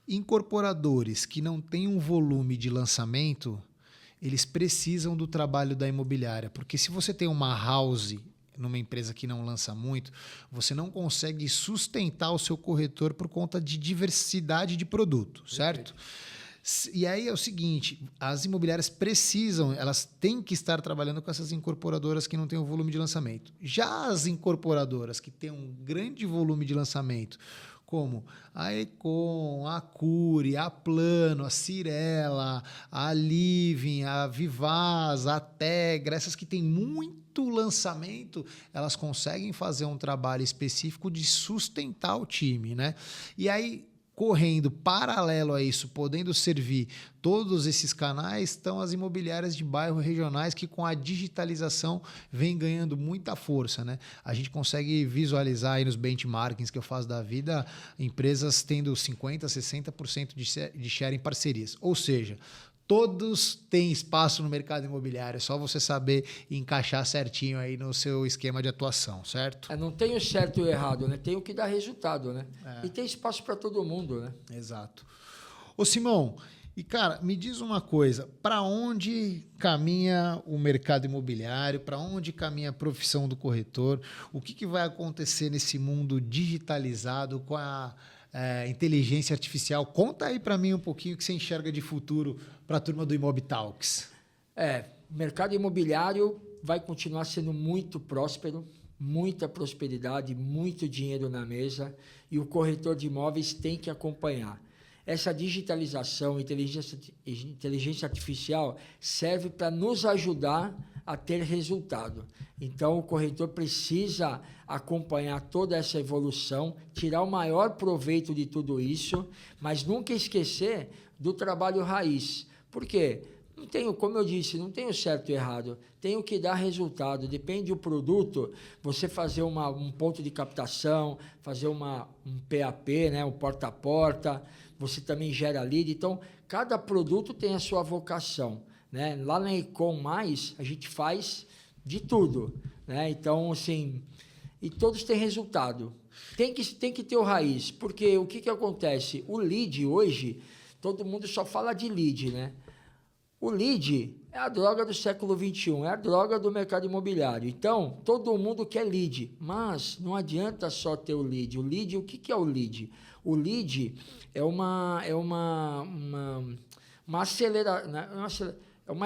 Incorporadores que não têm um volume de lançamento, eles precisam do trabalho da imobiliária. Porque se você tem uma house numa empresa que não lança muito, você não consegue sustentar o seu corretor por conta de diversidade de produto, certo? E aí é o seguinte, as imobiliárias precisam, elas têm que estar trabalhando com essas incorporadoras que não têm o volume de lançamento. Já as incorporadoras que têm um grande volume de lançamento, como a Econ, a Cure, a Plano, a Cirela, a Living, a Vivaz, a Tegra, essas que têm muito lançamento, elas conseguem fazer um trabalho específico de sustentar o time, né? E aí, correndo paralelo a isso, podendo servir todos esses canais, estão as imobiliárias de bairro regionais que com a digitalização vem ganhando muita força, né? A gente consegue visualizar aí nos benchmarkings que eu faço da vida, empresas tendo 50%, 60% de share em parcerias. Ou seja, todos têm espaço no mercado imobiliário, é só você saber encaixar certinho aí no seu esquema de atuação, certo? Não tem o certo e o errado, né? Tem o que dá resultado, né? E tem espaço para todo mundo, né? Exato. Ô Simão, e cara, me diz uma coisa, para onde caminha o mercado imobiliário, para onde caminha a profissão do corretor, o que vai acontecer nesse mundo digitalizado com a inteligência artificial? Conta aí para mim um pouquinho o que você enxerga de futuro para a turma do Imob Talks. O mercado imobiliário vai continuar sendo muito próspero, muita prosperidade, muito dinheiro na mesa e o corretor de imóveis tem que acompanhar. Essa digitalização, inteligência artificial serve para nos ajudar a ter resultado. Então, o corretor precisa acompanhar toda essa evolução, tirar o maior proveito de tudo isso, mas nunca esquecer do trabalho raiz. Por quê? Não tenho, como eu disse, não tem o certo e errado, tem o que dá resultado, depende do produto, você fazer um ponto de captação, fazer um PAP, né, um porta a porta, você também gera lead, então cada produto tem a sua vocação, né? Lá na Econ+, a gente faz de tudo, né? Então, assim, e todos têm resultado, tem que ter o raiz, porque o que acontece? O lead hoje, todo mundo só fala de lead, né? O lead é a droga do século XXI, é a droga do mercado imobiliário. Então, todo mundo quer lead, mas não adianta só ter o lead. O lead, o que é o lead? O lead é uma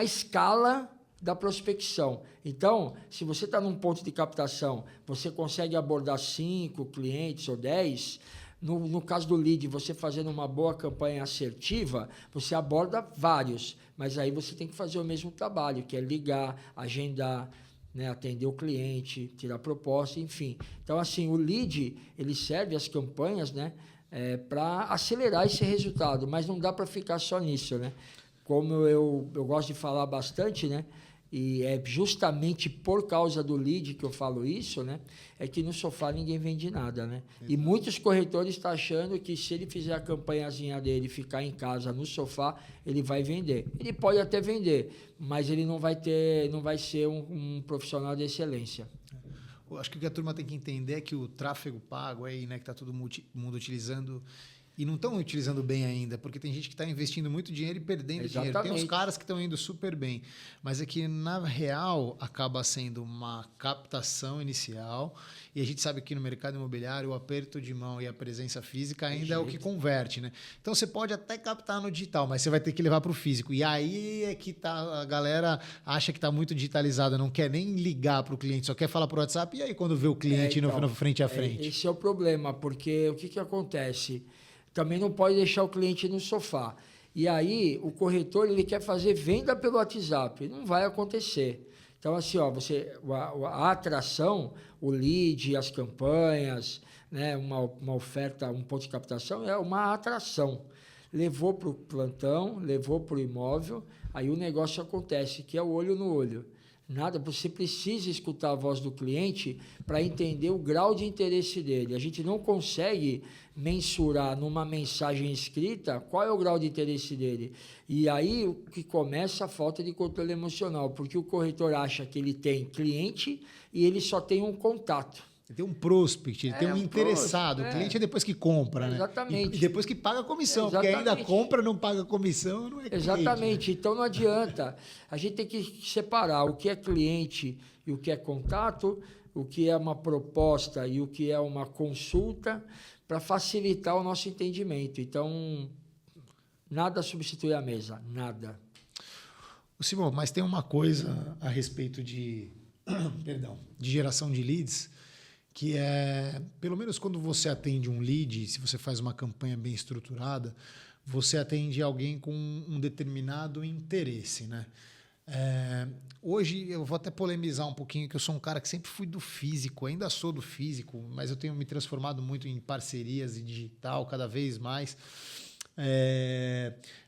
escala da prospecção. Então, se você está num ponto de captação, você consegue abordar 5 clientes ou 10, no caso do lead, você fazendo uma boa campanha assertiva, você aborda vários, mas aí você tem que fazer o mesmo trabalho, que é ligar, agendar, né, atender o cliente, tirar proposta, enfim. Então, assim, o lead, ele serve as campanhas, né, para acelerar esse resultado, mas não dá para ficar só nisso, né? Como eu gosto de falar bastante, né? E é justamente por causa do lead que eu falo isso, né? É que no sofá ninguém vende nada, né? Exato. E muitos corretores estão achando que se ele fizer a campanhazinha dele e ficar em casa no sofá, ele vai vender. Ele pode até vender, mas ele não vai ser um profissional de excelência. Eu acho que o que a turma tem que entender é que o tráfego pago aí, né, que está todo mundo utilizando e não estão utilizando bem ainda, porque tem gente que está investindo muito dinheiro e perdendo Exatamente. dinheiro. Tem uns caras que estão indo super bem, mas é que, na real, acaba sendo uma captação inicial e a gente sabe que no mercado imobiliário o aperto de mão e a presença física ainda é o que converte, né? Então, você pode até captar no digital, mas você vai ter que levar para o físico. E aí é que a galera acha que está muito digitalizada, não quer nem ligar para o cliente, só quer falar por WhatsApp. E aí, quando vê o cliente no frente a frente? Esse é o problema, porque o que acontece? Também não pode deixar o cliente no sofá. E aí, o corretor ele quer fazer venda pelo WhatsApp. Não vai acontecer. Então, assim, a atração, o lead, as campanhas, né, uma oferta, um ponto de captação, é uma atração. Levou para o plantão, levou para o imóvel, aí o negócio acontece, que é o olho no olho. Nada, você precisa escutar a voz do cliente para entender o grau de interesse dele. A gente não consegue mensurar numa mensagem escrita qual é o grau de interesse dele. E aí o que começa a falta de controle emocional, porque o corretor acha que ele tem cliente e ele só tem um contato. Tem um prospect, tem um interessado. O cliente é depois que compra, né? Exatamente. E depois que paga a comissão, porque ainda compra, não paga a comissão, não é cliente. Exatamente. Então não adianta. A gente tem que separar o que é cliente e o que é contato, o que é uma proposta e o que é uma consulta, para facilitar o nosso entendimento. Então, nada substitui a mesa, nada. Simão, mas tem uma coisa a respeito de geração de leads, que é, pelo menos quando você atende um lead, se você faz uma campanha bem estruturada, você atende alguém com um determinado interesse, né? Hoje eu vou até polemizar um pouquinho, que eu sou um cara que sempre fui do físico, ainda sou do físico, mas eu tenho me transformado muito em parcerias e digital cada vez mais.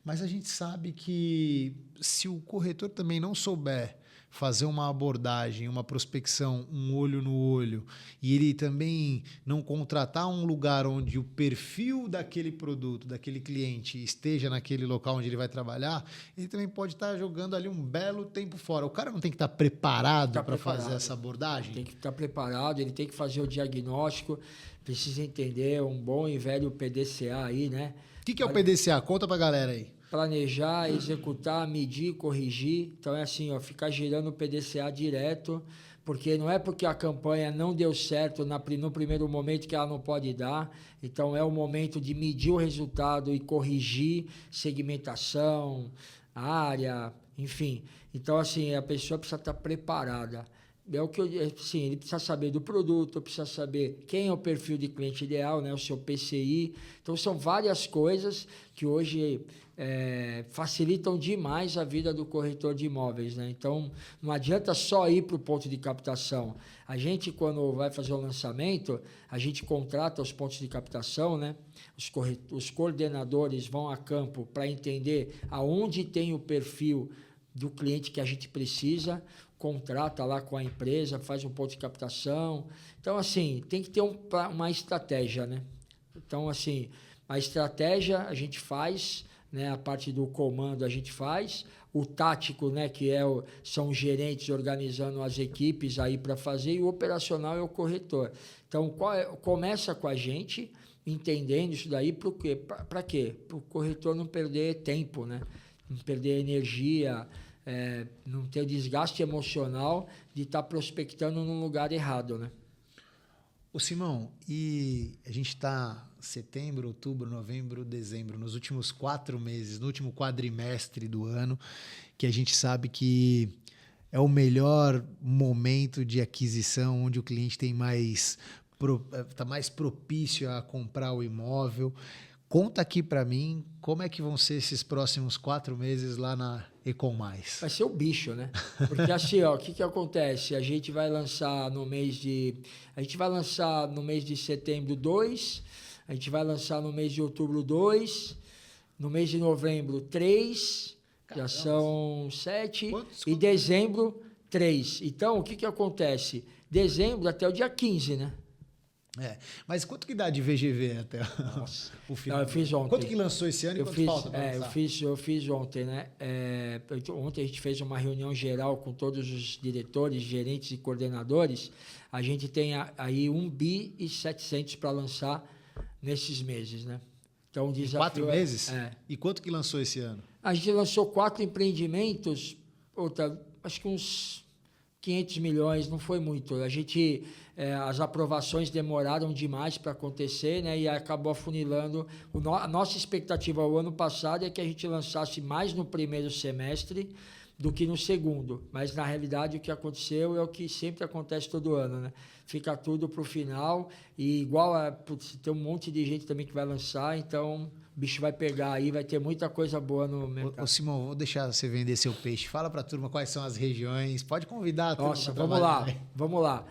Mas a gente sabe que se o corretor também não souber fazer uma abordagem, uma prospecção, um olho no olho, e ele também não contratar um lugar onde o perfil daquele produto, daquele cliente esteja naquele local onde ele vai trabalhar, ele também pode estar jogando ali um belo tempo fora. O cara não tem que estar preparado para fazer essa abordagem? Tem que estar preparado, ele tem que fazer o diagnóstico, precisa entender um bom e velho PDCA aí, né? O que é o PDCA? Conta para a galera aí. Planejar, executar, medir, corrigir. Então é assim, ficar girando o PDCA direto, porque não é porque a campanha não deu certo no primeiro momento que ela não pode dar. Então é o momento de medir o resultado e corrigir segmentação, área, enfim. Então assim, a pessoa precisa estar preparada. É o que assim, ele precisa saber do produto, precisa saber quem é o perfil de cliente ideal, né, o seu PCI. Então, são várias coisas que hoje facilitam demais a vida do corretor de imóveis, né? Então, não adianta só ir para o ponto de captação. A gente, quando vai fazer o lançamento, a gente contrata os pontos de captação, né? Os coordenadores vão a campo para entender aonde tem o perfil do cliente que a gente precisa, contrata lá com a empresa, faz um ponto de captação. Então, assim, tem que ter uma estratégia, né? Então, assim, a estratégia a gente faz, né? A parte do comando a gente faz, o tático, né? Que são os gerentes organizando as equipes aí para fazer, e o operacional é o corretor. Então, começa com a gente, entendendo isso daí, para quê? Para o corretor não perder tempo, né? Não perder energia, não ter desgaste emocional de estar prospectando num lugar errado, né? Ô Simão, e a gente está setembro, outubro, novembro, dezembro, nos últimos 4 meses, no último quadrimestre do ano, que a gente sabe que é o melhor momento de aquisição, onde o cliente tem tá mais propício a comprar o imóvel. Conta aqui para mim como é que vão ser esses próximos 4 meses lá na Econ+. Vai ser o bicho, né? Porque assim, ó, o que acontece? A gente vai lançar no mês de setembro 2, a gente vai lançar no mês de outubro 2, no mês de novembro 3, já são 7, e dezembro 3. Então, o que acontece? Dezembro até o dia 15, né? Mas quanto que dá de VGV até o final? Não, eu fiz ontem. Quanto que lançou esse ano e quanto falta para lançar? Eu fiz ontem, né? Ontem a gente fez uma reunião geral com todos os diretores, gerentes e coordenadores. A gente tem aí 1 bi e 700 para lançar nesses meses, né? Então, o desafio 4 meses? E quanto que lançou esse ano? A gente lançou 4 empreendimentos, acho que uns 500 milhões, não foi muito. As aprovações demoraram demais para acontecer, né? E acabou afunilando. A nossa expectativa o ano passado é que a gente lançasse mais no primeiro semestre do que no segundo. Mas, na realidade, o que aconteceu é o que sempre acontece todo ano, né? Fica tudo para o final e tem um monte de gente também que vai lançar, então o bicho vai pegar aí, vai ter muita coisa boa no mercado. Ô Simão, vou deixar você vender seu peixe. Fala para a turma quais são as regiões. Pode convidar a turma. Nossa, vamos lá.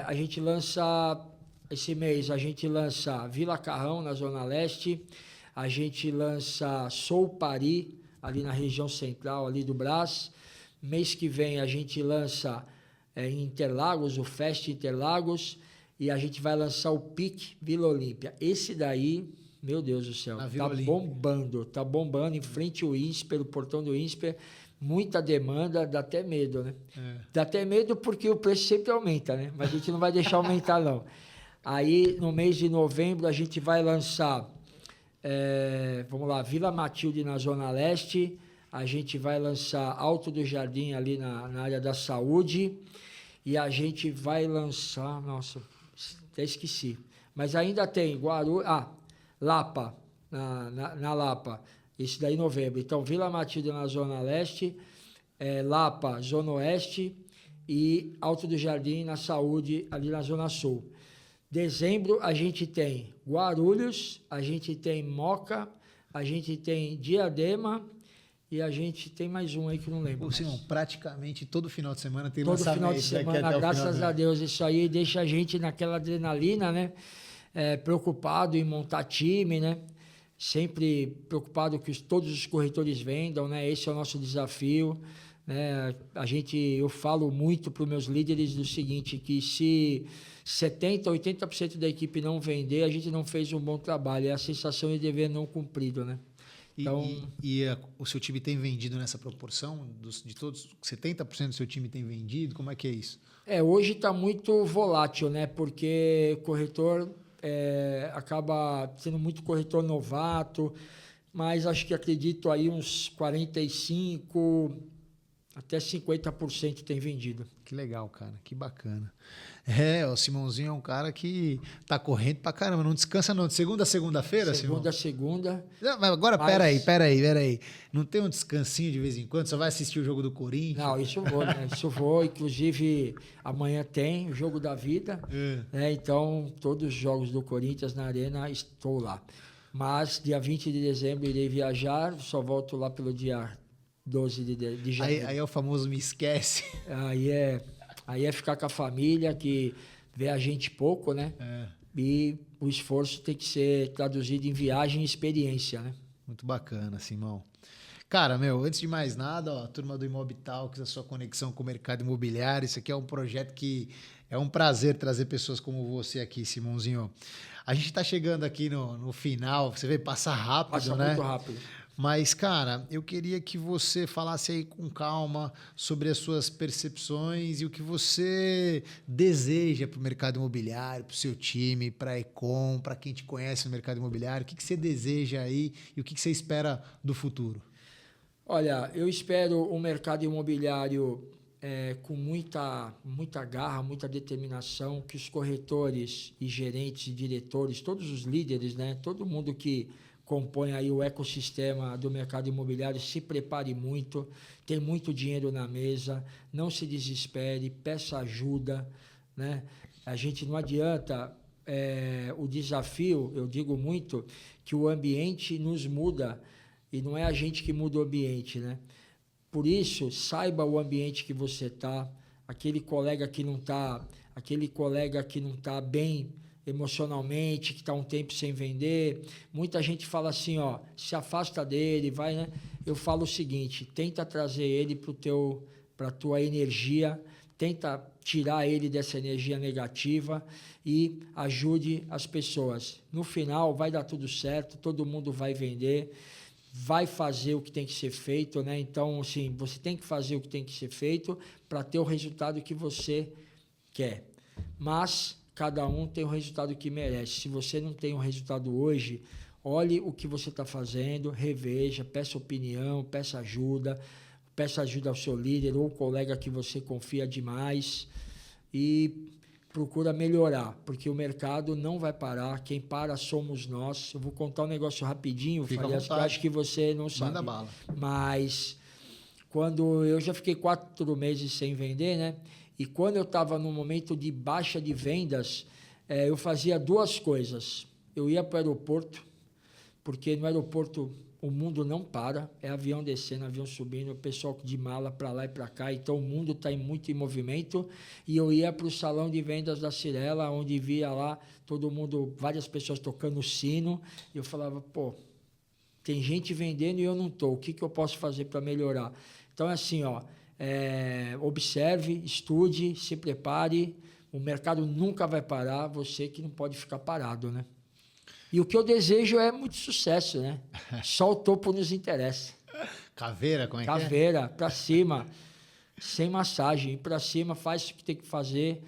A gente lança, esse mês, a gente lança Vila Carrão, na Zona Leste. A gente lança Soupari, ali na região central, ali do Brás. Mês que vem, a gente lança em Interlagos, o Fest Interlagos. E a gente vai lançar o PIC Vila Olímpia. Esse daí, meu Deus do céu, tá bombando em frente ao INSPER, o portão do INSPER. Muita demanda, dá até medo, né? Dá até medo porque o preço sempre aumenta, né? Mas a gente não vai deixar aumentar, não. Aí, no mês de novembro, a gente vai lançar, vamos lá, Vila Matilde, na Zona Leste. A gente vai lançar Alto do Jardim, ali na área da saúde. E a gente vai lançar, nossa, até esqueci. Mas ainda tem Lapa, na Lapa. Esse daí em novembro. Então, Vila Matilde na Zona Leste, Lapa, Zona Oeste e Alto do Jardim na Saúde, ali na Zona Sul. Dezembro, a gente tem Guarulhos, a gente tem Moca, a gente tem Diadema e a gente tem mais um aí que eu não lembro. Simão, praticamente todo final de semana tem lançamento. Todo final de semana, graças a Deus. Isso aí deixa a gente naquela adrenalina, né? Preocupado em montar time, né? Sempre preocupado que todos os corretores vendam, né? Esse é o nosso desafio, né? Eu falo muito para os meus líderes do seguinte, que se 70%, 80% da equipe não vender, a gente não fez um bom trabalho. É a sensação de dever não cumprido, né? Então, o seu time tem vendido nessa proporção? De todos, 70% do seu time tem vendido? Como é que é isso? Hoje está muito volátil, né? Porque corretor acaba sendo muito corretor novato, mas acredito aí uns 45% até 50% tem vendido. Que legal, cara, que bacana. O Simãozinho é um cara que tá correndo pra caramba, não descansa não, de segunda a segunda-feira, Simão? Segunda a segunda. Não, mas agora, peraí. Não tem um descansinho de vez em quando? Só vai assistir o jogo do Corinthians? Não, isso eu vou, né? Isso eu vou. Inclusive, amanhã tem o Jogo da Vida. Né? Então, todos os jogos do Corinthians na Arena, estou lá. Mas, dia 20 de dezembro, irei viajar, só volto lá pelo dia 12 de janeiro. Aí é o famoso me esquece. Aí é ficar com a família, que vê a gente pouco, né? E o esforço tem que ser traduzido em viagem e experiência, né? Muito bacana, Simão. Cara, antes de mais nada, a turma do Imobitalks, a sua conexão com o mercado imobiliário, isso aqui é um projeto que é um prazer trazer pessoas como você aqui, Simãozinho. A gente está chegando aqui no final, você vê, passa rápido, né? Muito rápido. Mas, cara, eu queria que você falasse aí com calma sobre as suas percepções e o que você deseja para o mercado imobiliário, para o seu time, para a Econ, para quem te conhece no mercado imobiliário. O que você deseja aí e o que você espera do futuro? Olha, eu espero um mercado imobiliário com muita garra, muita determinação, que os corretores e gerentes e diretores, todos os líderes, né, todo mundo que compõe aí o ecossistema do mercado imobiliário, se prepare muito, tem muito dinheiro na mesa, não se desespere, peça ajuda, né? A gente não adianta, o desafio, eu digo muito, que o ambiente nos muda e não é a gente que muda o ambiente, né? Por isso, saiba o ambiente que você está, aquele colega que não está bem emocionalmente, que está um tempo sem vender. Muita gente fala assim, ó, se afasta dele, vai, né? Eu falo o seguinte, tenta trazer ele para a tua energia, tenta tirar ele dessa energia negativa e ajude as pessoas. No final, vai dar tudo certo, todo mundo vai vender, vai fazer o que tem que ser feito, né? Então, assim, você tem que fazer o que tem que ser feito para ter o resultado que você quer. Mas cada um tem o resultado que merece. Se você não tem o resultado hoje, olhe o que você está fazendo, reveja, peça opinião, peça ajuda ao seu líder ou colega que você confia demais e procura melhorar, porque o mercado não vai parar, quem para somos nós. Eu vou contar um negócio rapidinho, Farias, que eu acho que você não sabe. Manda bala. Mas quando eu já fiquei 4 meses sem vender, né? E quando eu estava num momento de baixa de vendas, eu fazia 2 coisas. Eu ia para o aeroporto, porque no aeroporto o mundo não para, é avião descendo, avião subindo, o pessoal de mala para lá e para cá, então o mundo está muito em movimento. E eu ia para o salão de vendas da Cyrela, onde via lá todo mundo, várias pessoas tocando sino, e eu falava, pô, tem gente vendendo e eu não estou, o que eu posso fazer para melhorar? Então é assim, ó, observe, estude, se prepare, o mercado nunca vai parar, você que não pode ficar parado, né? E o que eu desejo é muito sucesso, né? Só o topo nos interessa. Caveira, como é que é? Caveira, para cima, sem massagem, para cima, faz o que tem que fazer.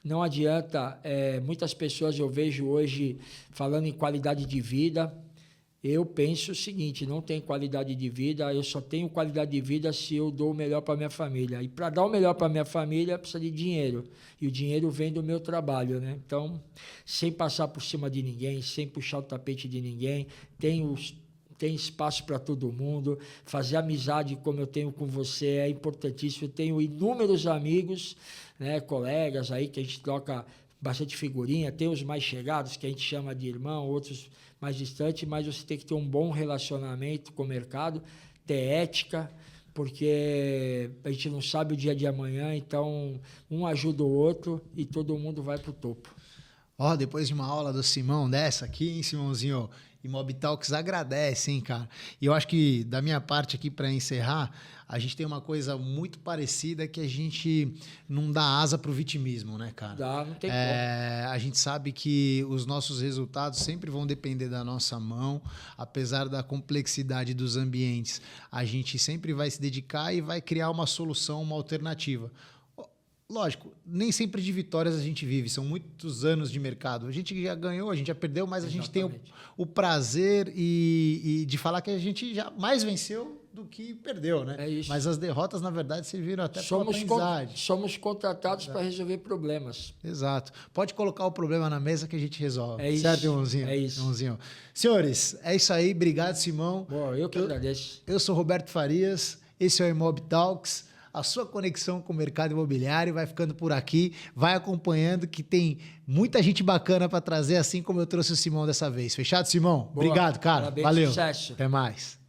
Não adianta, muitas pessoas eu vejo hoje falando em qualidade de vida. Eu penso o seguinte, não tem qualidade de vida, eu só tenho qualidade de vida se eu dou o melhor para minha família. E para dar o melhor para minha família, precisa de dinheiro. E o dinheiro vem do meu trabalho, né? Então, sem passar por cima de ninguém, sem puxar o tapete de ninguém, tem espaço para todo mundo. Fazer amizade como eu tenho com você é importantíssimo. Eu tenho inúmeros amigos, né, colegas aí que a gente troca bastante figurinha, tem os mais chegados, que a gente chama de irmão, outros mais distantes, mas você tem que ter um bom relacionamento com o mercado, ter ética, porque a gente não sabe o dia de amanhã, então um ajuda o outro e todo mundo vai para o topo. Ó, depois de uma aula do Simão dessa aqui, hein, Simãozinho? Imobitalks agradece, hein, cara? E eu acho que, da minha parte aqui, para encerrar, a gente tem uma coisa muito parecida que a gente não dá asa pro vitimismo, né, cara? Não tem como. A gente sabe que os nossos resultados sempre vão depender da nossa mão, apesar da complexidade dos ambientes. A gente sempre vai se dedicar e vai criar uma solução, uma alternativa. Lógico, nem sempre de vitórias a gente vive, são muitos anos de mercado. A gente já ganhou, a gente já perdeu, mas Exatamente. A gente tem o prazer e de falar que a gente já mais venceu do que perdeu, né? É isso. Mas as derrotas, na verdade, serviram até para aprendizagem. Somos contratados para resolver problemas. Exato. Pode colocar o problema na mesa que a gente resolve. É isso. Certo, irmãozinho? É isso. Irmãozinho. Senhores, é isso aí. Obrigado, Simão. Bom, eu que agradeço. Eu sou Roberto Farias, esse é o Imobitalks. A sua conexão com o mercado imobiliário vai ficando por aqui, vai acompanhando que tem muita gente bacana para trazer, assim como eu trouxe o Simão dessa vez. Fechado, Simão? Boa. Obrigado, cara. Parabéns, valeu. Sucesso. Até mais.